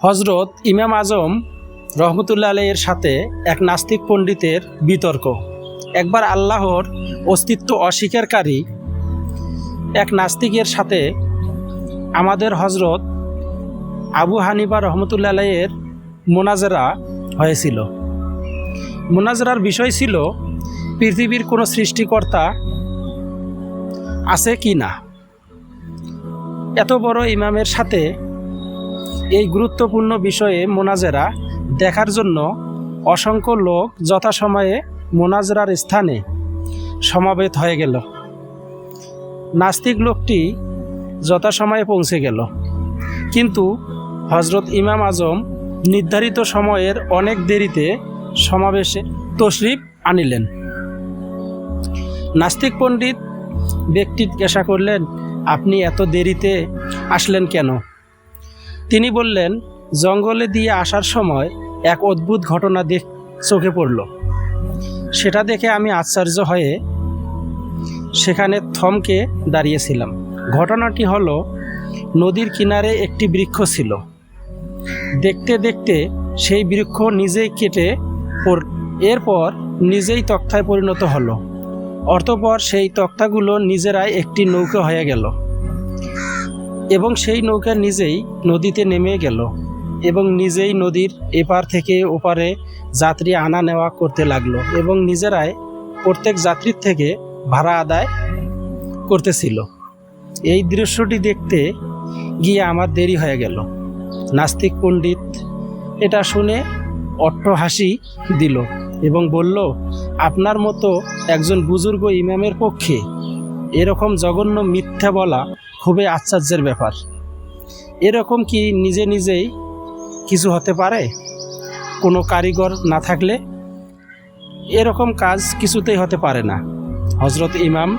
হজরত ইমাম আজম রহমতুল্লাহ আলাইহির সাথে এক নাস্তিক পণ্ডিতের বিতর্ক। একবার আল্লাহর অস্তিত্ব অস্বীকারী এক নাস্তিকের সাথে আমাদের হজরত আবু হানিফা রহমতুল্লাহ আলাইহির মোনাজারা হয়েছিল। মোনাজারার বিষয় ছিল পৃথিবীর কোনো সৃষ্টিকর্তা আছে কি না। এত বড় ইমামের সাথে এই গুরুত্বপূর্ণ বিষয়ে মোনাজারা দেখার জন্য অসংখ্য লোক যথাসময়ে মোনাজারার স্থানে সমাবেত হয়ে গেল। নাস্তিক লোকটি যথাসময়ে পৌঁছে গেল, কিন্তু হজরত ইমাম আজম নির্ধারিত সময়ের অনেক দেরিতে সমাবেশে তশরিফ আনিলেন। নাস্তিক পণ্ডিত ব্যক্তি জিজ্ঞাসা করলেন, আপনি এত দেরিতে আসলেন কেন? তিনি বললেন, জঙ্গলে দিয়ে আসার সময় এক অদ্ভুত ঘটনা চোখে পড়ল। সেটা দেখে আমি আশ্চর্য হয়ে সেখানে থমকে দাঁড়িয়েছিলাম। ঘটনাটি হলো, নদীর কিনারে একটি বৃক্ষ ছিল। দেখতে দেখতে সেই বৃক্ষ নিজেই কেটে এরপর নিজেই তক্তায় পরিণত হলো। অতঃপর সেই তক্তাগুলো নিজেরাই একটি নৌকা হয়ে গেল এবং সেই নৌকা নিজেই নদীতে নেমে গেল এবং নিজেই নদীর এপার থেকে ওপারে যাত্রী আনা নেওয়া করতে লাগলো এবং নিজেরাই প্রত্যেক যাত্রীর থেকে ভাড়া আদায় করতেছিল। এই দৃশ্যটি দেখতে গিয়ে আমার দেরি হয়ে গেল। নাস্তিক পণ্ডিত এটা শুনে অট্টহাসি দিল এবং বলল, আপনার মতো একজন বুজুর্গ ইমামের পক্ষে এরকম জঘন্য মিথ্যা বলা খুবই আশ্চর্যের ব্যাপার। এরকম কি নিজে নিজেই কিছু হতে পারে? কোনো কারিগর না থাকলে এরকম কাজ কিছুতেই হতে পারে না। হজরত ইমাম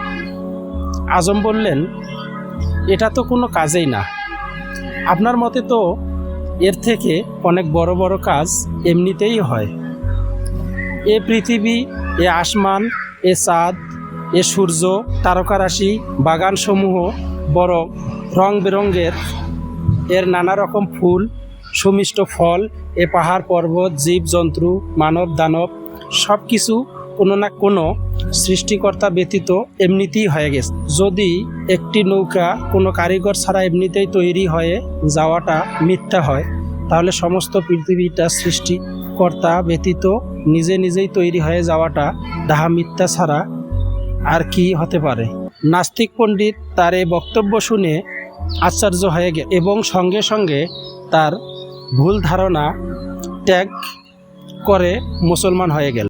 আজম বললেন, এটা তো কোনো কাজেই না। আপনার মতে তো এর থেকে অনেক বড় বড় কাজ এমনিতেই হয়। এ পৃথিবী, এ আসমান, এ চাঁদ, এ সূর্য, তারকারাশি, বাগানসমূহ, বড় রং বেরঙের এর নানা রকম ফুল, সুমিষ্ট ফল, এ পাহাড় পর্বত, জীবজন্তু, মানব দানব, সব কিছু কোনো না কোনো সৃষ্টিকর্তা ব্যতীত এমনিতেই হয়ে গেছে। যদি একটি নৌকা কোনো কারিগর ছাড়া এমনিতেই তৈরি হয়ে যাওয়াটা মিথ্যা হয়, তাহলে সমস্ত পৃথিবীটা সৃষ্টিকর্তা ব্যতীত নিজে নিজেই তৈরি হয়ে যাওয়াটা ডাহা মিথ্যা ছাড়া আর কি হতে পারে? নাস্তিক পণ্ডিত তার এই বক্তব্য শুনে আশ্চর্য হয়ে গেল এবং সঙ্গে সঙ্গে তার ভুল ধারণা ত্যাগ করে মুসলমান হয়ে গেল।